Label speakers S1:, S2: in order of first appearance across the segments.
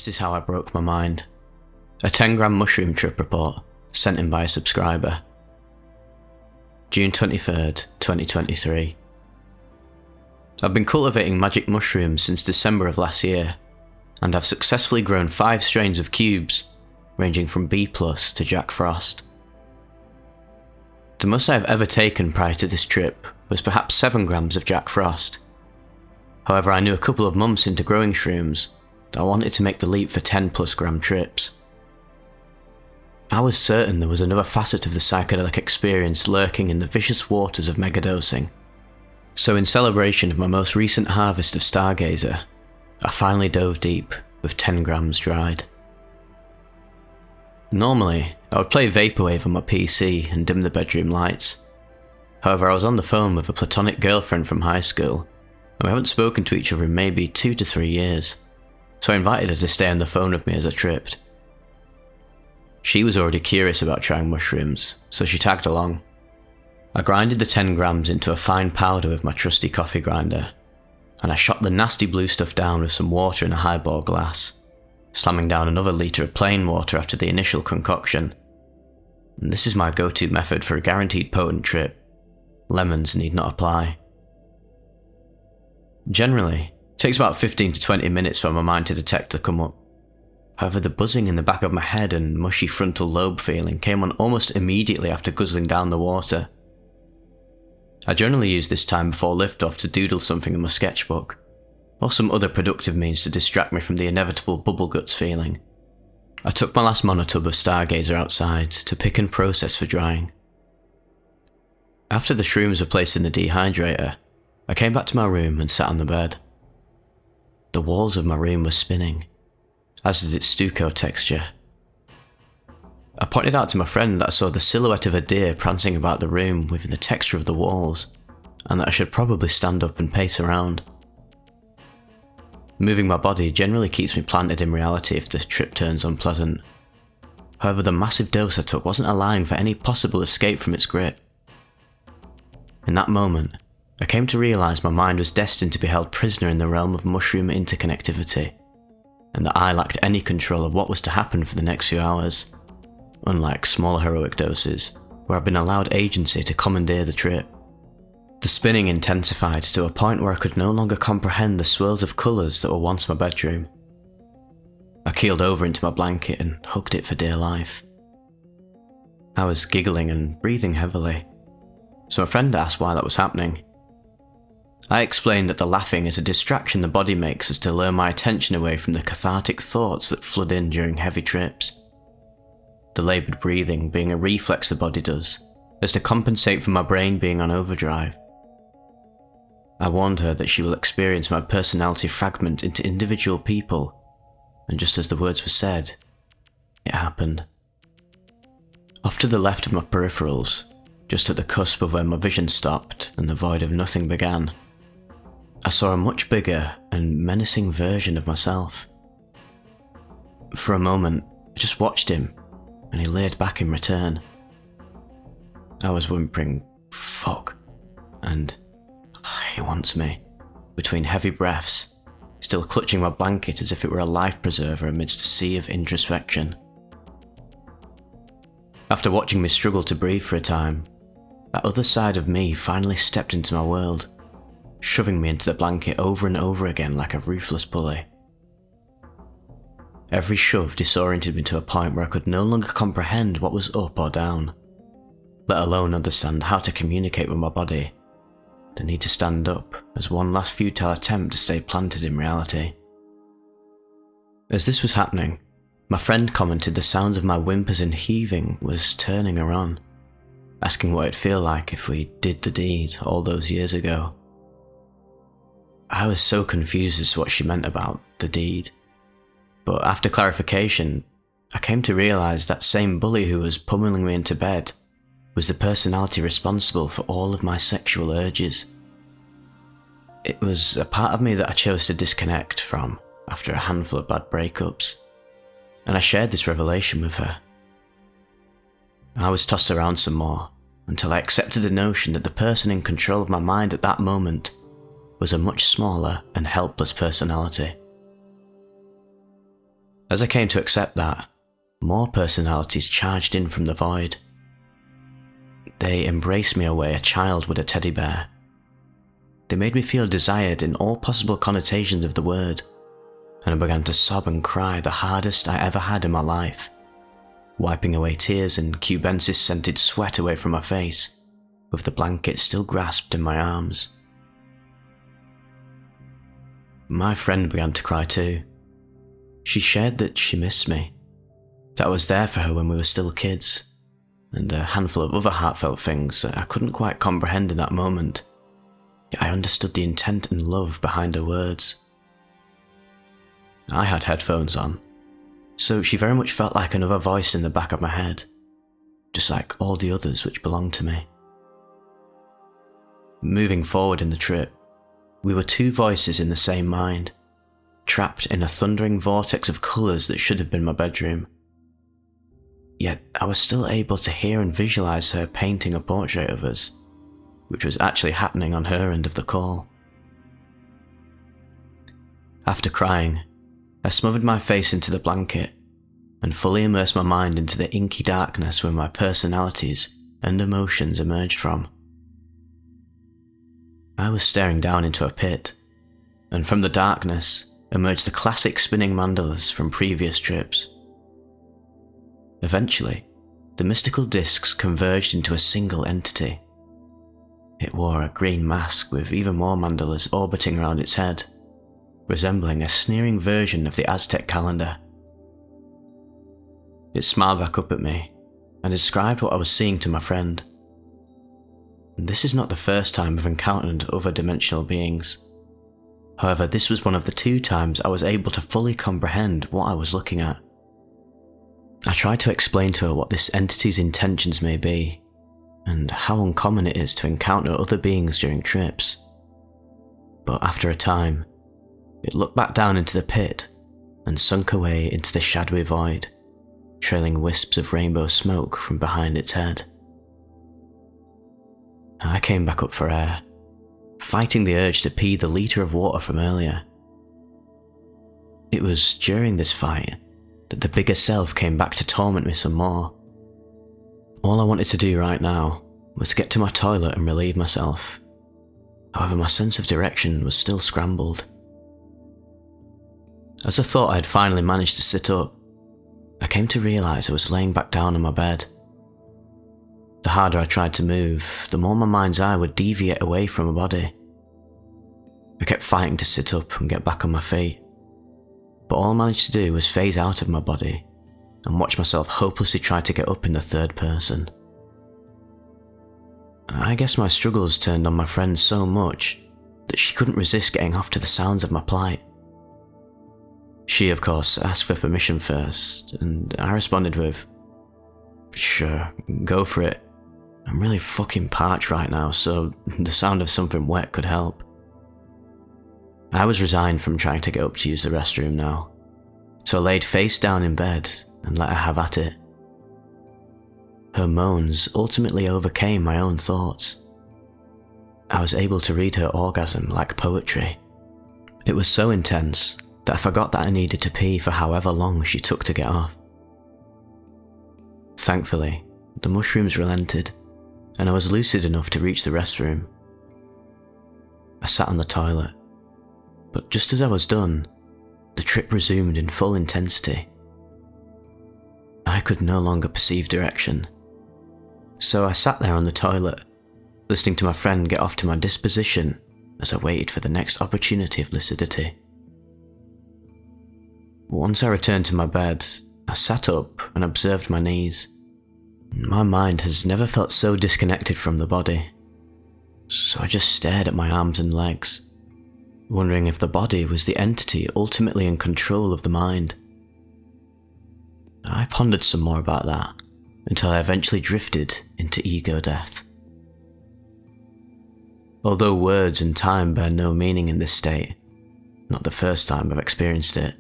S1: This is how I broke my mind. A 10-gram mushroom trip report sent in by a subscriber. June 23rd, 2023. I've been cultivating magic mushrooms since December of last year, and I've successfully grown 5 strains of cubes, ranging from B+ to Jack Frost. The most I've ever taken prior to this trip was perhaps 7 grams of Jack Frost. However, I knew a couple of months into growing shrooms that I wanted to make the leap for 10+ gram trips. I was certain there was another facet of the psychedelic experience lurking in the vicious waters of megadosing. So in celebration of my most recent harvest of Stargazer, I finally dove deep with 10 grams dried. Normally, I would play Vaporwave on my PC and dim the bedroom lights. However, I was on the phone with a platonic girlfriend from high school, and we haven't spoken to each other in maybe 2 to 3 years, so I invited her to stay on the phone with me as I tripped. She was already curious about trying mushrooms, so she tagged along. I grinded the 10 grams into a fine powder with my trusty coffee grinder, and I shot the nasty blue stuff down with some water in a highball glass, slamming down another litre of plain water after the initial concoction. And this is my go-to method for a guaranteed potent trip. Lemons need not apply. Generally, it takes about 15 to 20 minutes for my mind to detect the come up. However, the buzzing in the back of my head and mushy frontal lobe feeling came on almost immediately after guzzling down the water. I generally use this time before liftoff to doodle something in my sketchbook, or some other productive means to distract me from the inevitable bubble guts feeling. I took my last monotub of Stargazer outside to pick and process for drying. After the shrooms were placed in the dehydrator, I came back to my room and sat on the bed. The walls of my room were spinning, as did its stucco texture. I pointed out to my friend that I saw the silhouette of a deer prancing about the room within the texture of the walls, and that I should probably stand up and pace around. Moving my body generally keeps me planted in reality if the trip turns unpleasant. However, the massive dose I took wasn't allowing for any possible escape from its grip. In that moment, I came to realise my mind was destined to be held prisoner in the realm of mushroom interconnectivity, and that I lacked any control of what was to happen for the next few hours, unlike smaller heroic doses, where I've been allowed agency to commandeer the trip. The spinning intensified to a point where I could no longer comprehend the swirls of colours that were once my bedroom. I keeled over into my blanket and hugged it for dear life. I was giggling and breathing heavily, so my friend asked why that was happening. I explained that the laughing is a distraction the body makes as to lure my attention away from the cathartic thoughts that flood in during heavy trips. The laboured breathing being a reflex the body does, as to compensate for my brain being on overdrive. I warned her that she will experience my personality fragment into individual people, and just as the words were said, it happened. Off to the left of my peripherals, just at the cusp of where my vision stopped and the void of nothing began, I saw a much bigger and menacing version of myself. For a moment, I just watched him, and he leered back in return. I was whimpering, "Fuck," and "He wants me," between heavy breaths, still clutching my blanket as if it were a life preserver amidst a sea of introspection. After watching me struggle to breathe for a time, that other side of me finally stepped into my world, shoving me into the blanket over and over again like a ruthless bully. Every shove disoriented me to a point where I could no longer comprehend what was up or down, let alone understand how to communicate with my body. The need to stand up as one last futile attempt to stay planted in reality. As this was happening, my friend commented the sounds of my whimpers and heaving was turning her on, asking what it'd feel like if we did the deed all those years ago. I was so confused as to what she meant about the deed, but after clarification, I came to realise that same bully who was pummeling me into bed was the personality responsible for all of my sexual urges. It was a part of me that I chose to disconnect from after a handful of bad breakups, and I shared this revelation with her. I was tossed around some more, until I accepted the notion that the person in control of my mind at that moment was a much smaller and helpless personality. As I came to accept that, more personalities charged in from the void. They embraced me away a child would a teddy bear. They made me feel desired in all possible connotations of the word, and I began to sob and cry the hardest I ever had in my life, wiping away tears and cubensis-scented sweat away from my face, with the blanket still grasped in my arms. My friend began to cry too. She shared that she missed me, that I was there for her when we were still kids, and a handful of other heartfelt things that I couldn't quite comprehend in that moment, yet I understood the intent and love behind her words. I had headphones on, so she very much felt like another voice in the back of my head, just like all the others which belonged to me. Moving forward in the trip, we were two voices in the same mind, trapped in a thundering vortex of colours that should have been my bedroom. Yet I was still able to hear and visualise her painting a portrait of us, which was actually happening on her end of the call. After crying, I smothered my face into the blanket and fully immersed my mind into the inky darkness where my personalities and emotions emerged from. I was staring down into a pit, and from the darkness emerged the classic spinning mandalas from previous trips. Eventually, the mystical discs converged into a single entity. It wore a green mask with even more mandalas orbiting around its head, resembling a sneering version of the Aztec calendar. It smiled back up at me and described what I was seeing to my friend. This is not the first time I've encountered other dimensional beings. However, this was one of the 2 times I was able to fully comprehend what I was looking at. I tried to explain to her what this entity's intentions may be, and how uncommon it is to encounter other beings during trips. But after a time, it looked back down into the pit and sunk away into the shadowy void, trailing wisps of rainbow smoke from behind its head. I came back up for air, fighting the urge to pee the litre of water from earlier. It was during this fight that the bigger self came back to torment me some more. All I wanted to do right now was get to my toilet and relieve myself. However, my sense of direction was still scrambled. As I thought I had finally managed to sit up, I came to realise I was laying back down on my bed. The harder I tried to move, the more my mind's eye would deviate away from my body. I kept fighting to sit up and get back on my feet, but all I managed to do was phase out of my body and watch myself hopelessly try to get up in the third person. I guess my struggles turned on my friend so much that she couldn't resist getting off to the sounds of my plight. She, of course, asked for permission first, and I responded with, "Sure, go for it. I'm really fucking parched right now, so the sound of something wet could help." I was resigned from trying to get up to use the restroom now, so I laid face down in bed and let her have at it. Her moans ultimately overcame my own thoughts. I was able to read her orgasm like poetry. It was so intense that I forgot that I needed to pee for however long she took to get off. Thankfully, the mushrooms relented, and I was lucid enough to reach the restroom. I sat on the toilet, but just as I was done, the trip resumed in full intensity. I could no longer perceive direction, so I sat there on the toilet, listening to my friend get off to my disposition as I waited for the next opportunity of lucidity. Once I returned to my bed, I sat up and observed my knees. My mind has never felt so disconnected from the body, so I just stared at my arms and legs, wondering if the body was the entity ultimately in control of the mind. I pondered some more about that until I eventually drifted into ego death. Although words and time bear no meaning in this state, not the first time I've experienced it,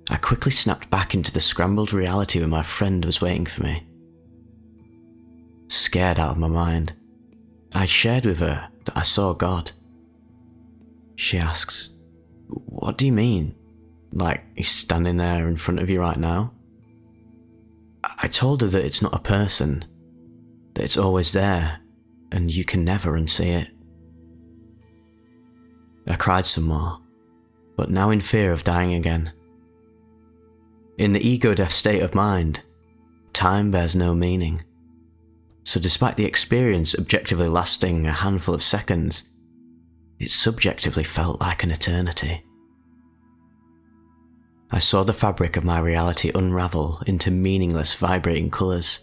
S1: I quickly snapped back into the scrambled reality where my friend was waiting for me. Scared out of my mind, I shared with her that I saw God. She asks, "What do you mean?" like he's standing there in front of you right now. I told her that it's not a person, that it's always there, and you can never unsee it. I cried some more, but now in fear of dying again. In the ego-death state of mind, time bears no meaning. So despite the experience objectively lasting a handful of seconds, it subjectively felt like an eternity. I saw the fabric of my reality unravel into meaningless vibrating colours,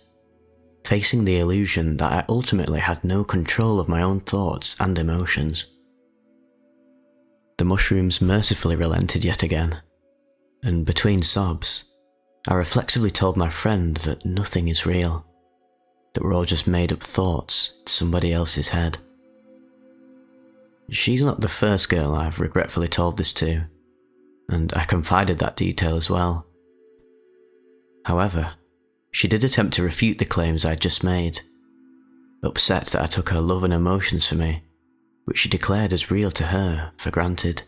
S1: facing the illusion that I ultimately had no control of my own thoughts and emotions. The mushrooms mercifully relented yet again, and between sobs, I reflexively told my friend that nothing is real, that we're all just made up thoughts in somebody else's head. She's not the first girl I've regretfully told this to, and I confided that detail as well. However, she did attempt to refute the claims I'd just made, upset that I took her love and emotions for me, which she declared as real to her, for granted.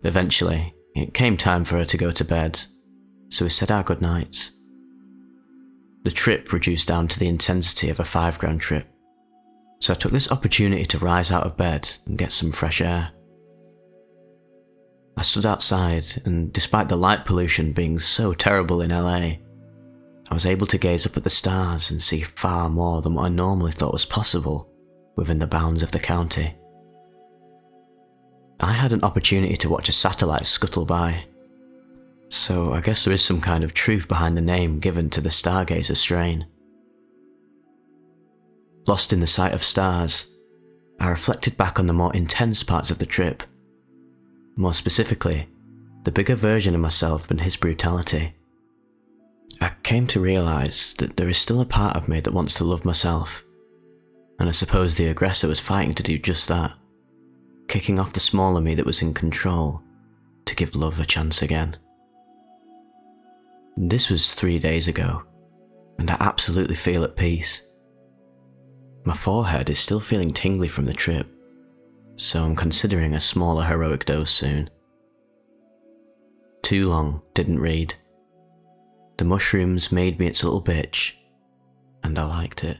S1: Eventually, it came time for her to go to bed, so we said our goodnights. The trip reduced down to the intensity of a 5-grand trip, so I took this opportunity to rise out of bed and get some fresh air. I stood outside, and despite the light pollution being so terrible in LA, I was able to gaze up at the stars and see far more than what I normally thought was possible within the bounds of the county. I had an opportunity to watch a satellite scuttle by, so I guess there is some kind of truth behind the name given to the stargazer strain. Lost in the sight of stars, I reflected back on the more intense parts of the trip. More specifically, the bigger version of myself and his brutality. I came to realise that there is still a part of me that wants to love myself, and I suppose the aggressor was fighting to do just that, kicking off the smaller me that was in control to give love a chance again. This was 3 days ago, and I absolutely feel at peace. My forehead is still feeling tingly from the trip, so I'm considering a smaller heroic dose soon. Too long, didn't read. The mushrooms made me its little bitch, and I liked it.